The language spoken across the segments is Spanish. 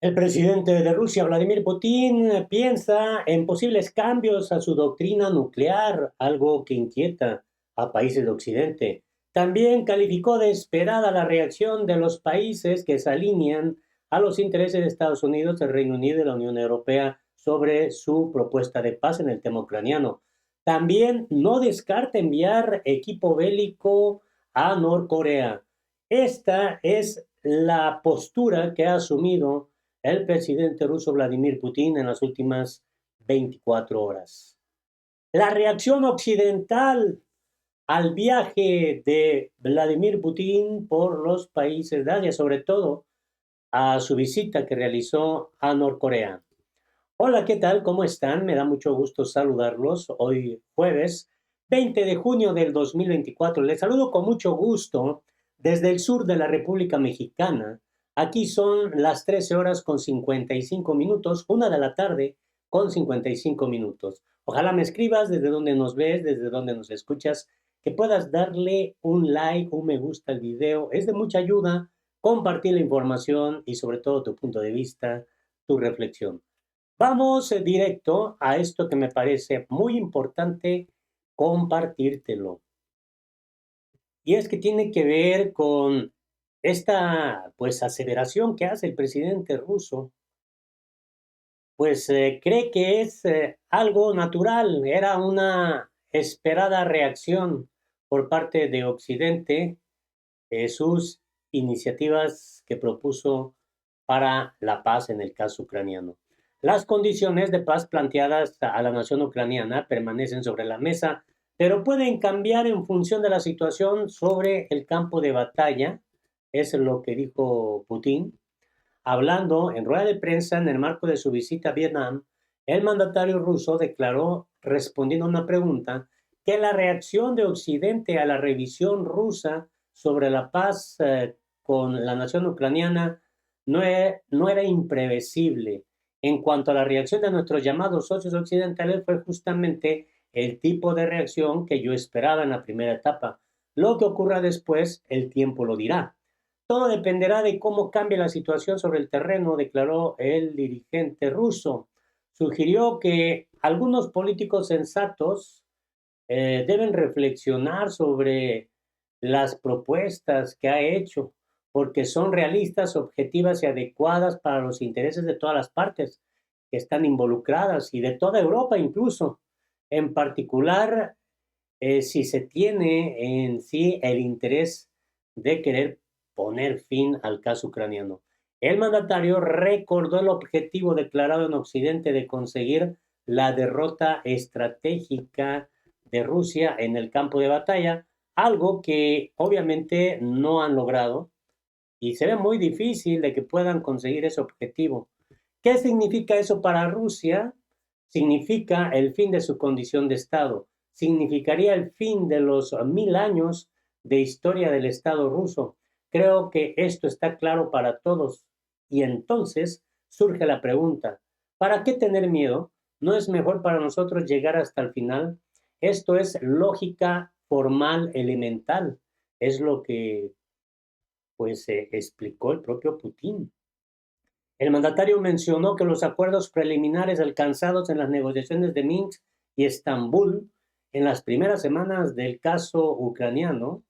El presidente de Rusia, Vladimir Putin, piensa en posibles cambios a su doctrina nuclear, algo que inquieta a países de Occidente. También calificó de esperada la reacción de los países que se alinean a los intereses de Estados Unidos, el Reino Unido y la Unión Europea sobre su propuesta de paz en el tema ucraniano. También no descarta enviar equipo bélico a Norcorea. Esta es la postura que ha asumido el presidente ruso Vladimir Putin en las últimas 24 horas. La reacción occidental al viaje de Vladimir Putin por los países de Asia, sobre todo a su visita que realizó a Norcorea. Hola, ¿qué tal? ¿Cómo están? Me da mucho gusto saludarlos hoy jueves 20 de junio del 2024. Les saludo con mucho gusto desde el sur de la República Mexicana. Aquí son las 13 horas con 55 minutos, 1 de la tarde con 55 minutos. Ojalá me escribas desde donde nos ves, desde donde nos escuchas, que puedas darle un like, un me gusta al video. Es de mucha ayuda compartir la información y sobre todo tu punto de vista, tu reflexión. Vamos directo a esto que me parece muy importante compartírtelo. Y es que tiene que ver con esta, pues, aseveración que hace el presidente ruso, pues cree que es algo natural, era una esperada reacción por parte de Occidente, sus iniciativas que propuso para la paz en el caso ucraniano. Las condiciones de paz planteadas a la nación ucraniana permanecen sobre la mesa, pero pueden cambiar en función de la situación sobre el campo de batalla, es lo que dijo Putin. Hablando en rueda de prensa en el marco de su visita a Vietnam, el mandatario ruso declaró, respondiendo a una pregunta, que la reacción de Occidente a la revisión rusa sobre la paz con la nación ucraniana no era imprevisible. En cuanto a la reacción de nuestros llamados socios occidentales, fue justamente el tipo de reacción que yo esperaba en la primera etapa. Lo que ocurra después, el tiempo lo dirá. Todo dependerá de cómo cambie la situación sobre el terreno, declaró el dirigente ruso. Sugirió que algunos políticos sensatos deben reflexionar sobre las propuestas que ha hecho, porque son realistas, objetivas y adecuadas para los intereses de todas las partes que están involucradas y de toda Europa incluso. En particular, si se tiene en sí el interés de querer poner fin al caso ucraniano. El mandatario recordó el objetivo declarado en Occidente de conseguir la derrota estratégica de Rusia en el campo de batalla, algo que obviamente no han logrado y se ve muy difícil de que puedan conseguir ese objetivo. ¿Qué significa eso para Rusia? Significa el fin de su condición de Estado, significaría el fin de los 1000 años de historia del Estado ruso. Creo que esto está claro para todos. Y entonces surge la pregunta, ¿para qué tener miedo? ¿No es mejor para nosotros llegar hasta el final? Esto es lógica formal elemental. Es lo que pues explicó el propio Putin. El mandatario mencionó que los acuerdos preliminares alcanzados en las negociaciones de Minsk y Estambul en las primeras semanas del caso ucraniano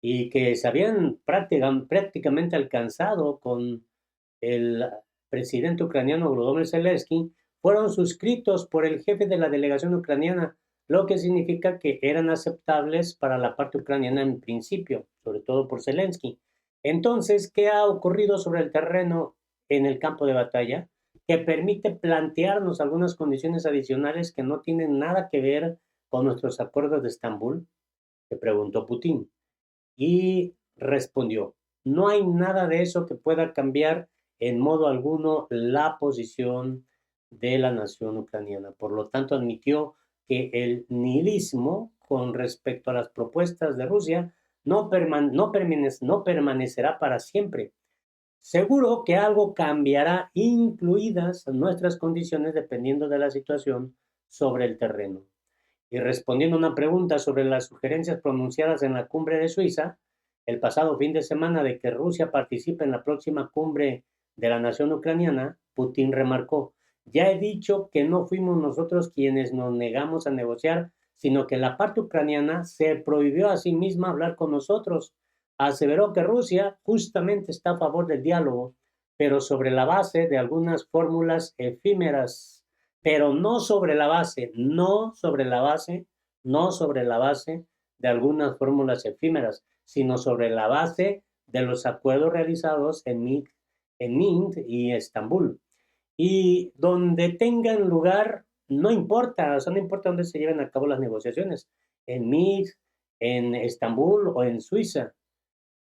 y que se habían prácticamente alcanzado con el presidente ucraniano Volodymyr Zelensky fueron suscritos por el jefe de la delegación ucraniana, lo que significa que eran aceptables para la parte ucraniana en principio, sobre todo por Zelensky. Entonces, ¿qué ha ocurrido sobre el terreno en el campo de batalla? Que permite plantearnos algunas condiciones adicionales que no tienen nada que ver con nuestros acuerdos de Estambul, que preguntó Putin. Y respondió, no hay nada de eso que pueda cambiar en modo alguno la posición de la nación ucraniana. Por lo tanto, admitió que el nihilismo con respecto a las propuestas de Rusia no permanecerá para siempre. Seguro que algo cambiará, incluidas nuestras condiciones dependiendo de la situación sobre el terreno. Y respondiendo a una pregunta sobre las sugerencias pronunciadas en la cumbre de Suiza, el pasado fin de semana de que Rusia participe en la próxima cumbre de la nación ucraniana, Putin remarcó: ya he dicho que no fuimos nosotros quienes nos negamos a negociar, sino que la parte ucraniana se prohibió a sí misma hablar con nosotros. Aseveró que Rusia justamente está a favor del diálogo, pero sobre la base de algunas fórmulas efímeras, pero no sobre la base, no sobre la base de algunas fórmulas efímeras, sino sobre la base de los acuerdos realizados en Minsk y Estambul. Y donde tengan lugar, no importa, o sea, no importa dónde se lleven a cabo las negociaciones, en Minsk, en Estambul o en Suiza.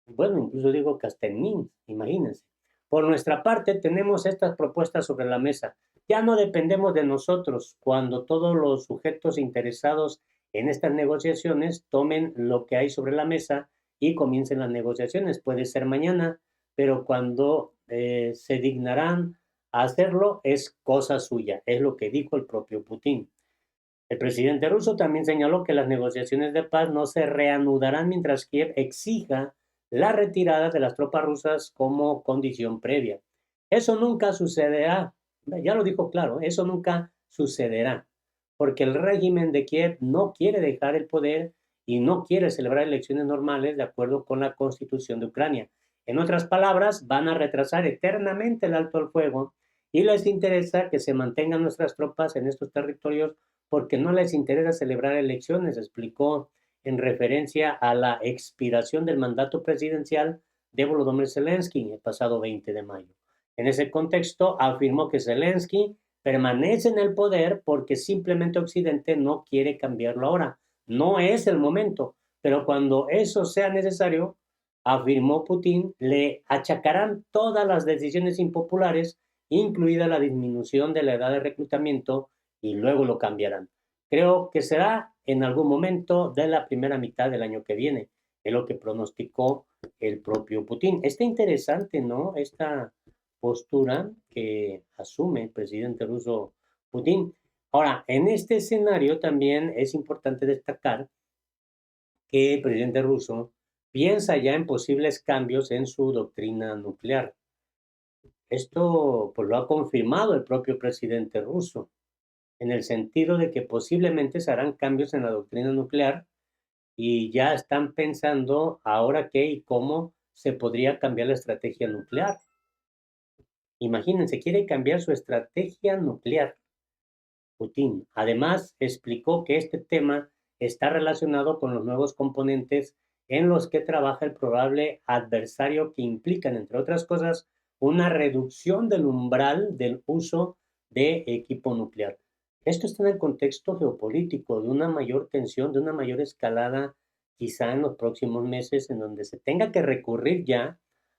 Bueno, incluso digo que hasta en Minsk, imagínense. Por nuestra parte, tenemos estas propuestas sobre la mesa. Ya no dependemos de nosotros cuando todos los sujetos interesados en estas negociaciones tomen lo que hay sobre la mesa y comiencen las negociaciones. Puede ser mañana, pero cuando se dignarán a hacerlo es cosa suya, es lo que dijo el propio Putin. El presidente ruso también señaló que las negociaciones de paz no se reanudarán mientras Kiev exija la retirada de las tropas rusas como condición previa. Eso nunca sucederá, ya lo dijo claro, eso nunca sucederá, porque el régimen de Kiev no quiere dejar el poder y no quiere celebrar elecciones normales de acuerdo con la constitución de Ucrania. En otras palabras, van a retrasar eternamente el alto al fuego y les interesa que se mantengan nuestras tropas en estos territorios porque no les interesa celebrar elecciones, explicó en referencia a la expiración del mandato presidencial de Volodymyr Zelensky el pasado 20 de mayo. En ese contexto, afirmó que Zelensky permanece en el poder porque simplemente Occidente no quiere cambiarlo ahora. No es el momento, pero cuando eso sea necesario, afirmó Putin, le achacarán todas las decisiones impopulares, incluida la disminución de la edad de reclutamiento, y luego lo cambiarán. Creo que será en algún momento de la primera mitad del año que viene, es lo que pronosticó el propio Putin. Está interesante, ¿no? Esta postura que asume el presidente ruso Putin. Ahora, en este escenario también es importante destacar que el presidente ruso piensa ya en posibles cambios en su doctrina nuclear. Esto pues, lo ha confirmado el propio presidente ruso, en el sentido de que posiblemente se harán cambios en la doctrina nuclear y ya están pensando ahora qué y cómo se podría cambiar la estrategia nuclear. Imagínense, quiere cambiar su estrategia nuclear, Putin. Además, explicó que este tema está relacionado con los nuevos componentes en los que trabaja el probable adversario que implican, entre otras cosas, una reducción del umbral del uso de equipo nuclear. Esto está en el contexto geopolítico de una mayor tensión, de una mayor escalada, quizá en los próximos meses, en donde se tenga que recurrir ya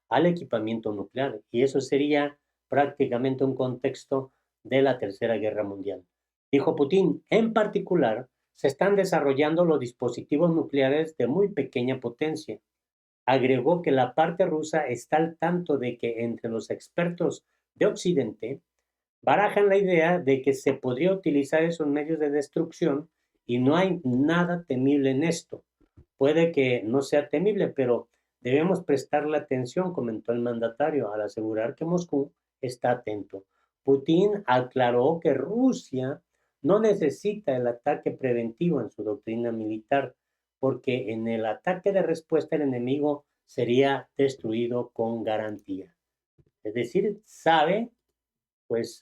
al equipamiento nuclear. Y eso sería prácticamente un contexto de la Tercera Guerra Mundial. Dijo Putin, en particular, se están desarrollando los dispositivos nucleares de muy pequeña potencia. Agregó que la parte rusa está al tanto de que entre los expertos de Occidente barajan la idea de que se podría utilizar esos medios de destrucción y no hay nada temible en esto. Puede que no sea temible, pero debemos prestarle atención, comentó el mandatario, al asegurar que Moscú está atento. Putin aclaró que Rusia no necesita el ataque preventivo en su doctrina militar, porque en el ataque de respuesta el enemigo sería destruido con garantía. Es decir, sabe, pues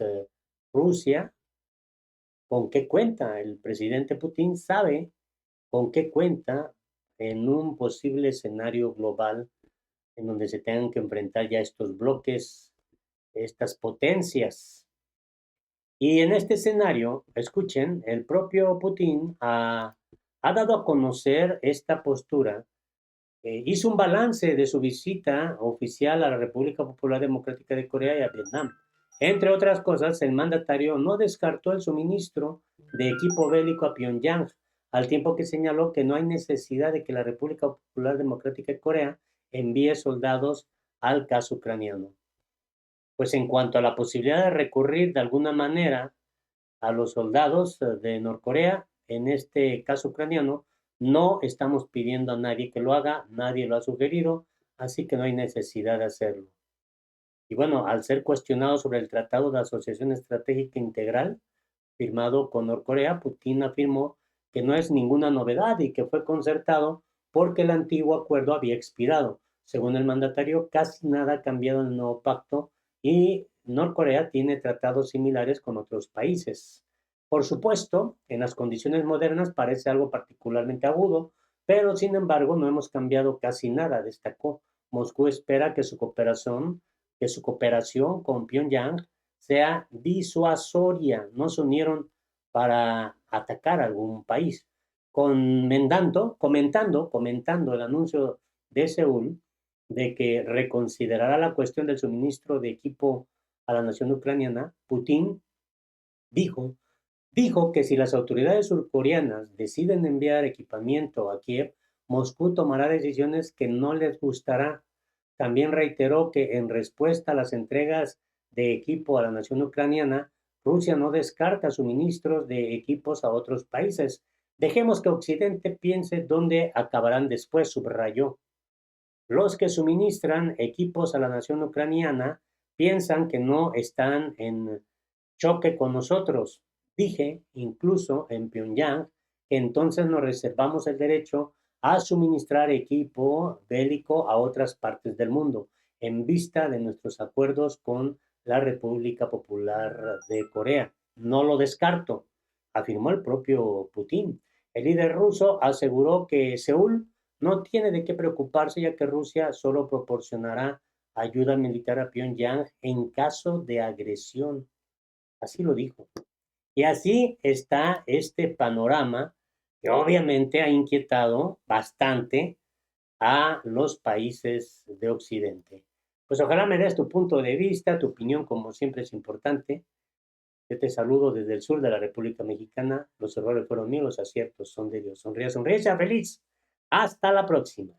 Rusia, con qué cuenta. El presidente Putin sabe con qué cuenta en un posible escenario global en donde se tengan que enfrentar ya estos bloques, estas potencias. Y en este escenario, escuchen, el propio Putin ha dado a conocer esta postura, hizo un balance de su visita oficial a la República Popular Democrática de Corea y a Vietnam. Entre otras cosas, el mandatario no descartó el suministro de equipo bélico a Pyongyang, al tiempo que señaló que no hay necesidad de que la República Popular Democrática de Corea envíe soldados al caso ucraniano. Pues en cuanto a la posibilidad de recurrir de alguna manera a los soldados de Norcorea, en este caso ucraniano, no estamos pidiendo a nadie que lo haga, nadie lo ha sugerido, así que no hay necesidad de hacerlo. Y bueno, al ser cuestionado sobre el Tratado de Asociación Estratégica Integral firmado con Norcorea, Putin afirmó que no es ninguna novedad y que fue concertado porque el antiguo acuerdo había expirado. Según el mandatario, casi nada ha cambiado en el nuevo pacto y Norcorea tiene tratados similares con otros países. Por supuesto, en las condiciones modernas parece algo particularmente agudo, pero sin embargo no hemos cambiado casi nada, destacó. Moscú espera que su cooperación con Pyongyang sea disuasoria, no se unieron para atacar a algún país. Comentando el anuncio de Seúl de que reconsiderará la cuestión del suministro de equipo a la nación ucraniana, Putin dijo, dijo que si las autoridades surcoreanas deciden enviar equipamiento a Kiev, Moscú tomará decisiones que no les gustará. También reiteró que en respuesta a las entregas de equipo a la nación ucraniana, Rusia no descarta suministros de equipos a otros países. Dejemos que Occidente piense dónde acabarán después, subrayó. Los que suministran equipos a la nación ucraniana piensan que no están en choque con nosotros. Dije, incluso en Pyongyang, que entonces nos reservamos el derecho a suministrar equipo bélico a otras partes del mundo, en vista de nuestros acuerdos con la República Popular de Corea. No lo descarto, afirmó el propio Putin. El líder ruso aseguró que Seúl no tiene de qué preocuparse, ya que Rusia solo proporcionará ayuda militar a Pyongyang en caso de agresión. Así lo dijo. Y así está este panorama que obviamente ha inquietado bastante a los países de Occidente. Pues ojalá me des tu punto de vista, tu opinión, como siempre es importante. Yo te saludo desde el sur de la República Mexicana. Los errores fueron míos, los aciertos son de Dios. Sonríe, sonríe, sea feliz. Hasta la próxima.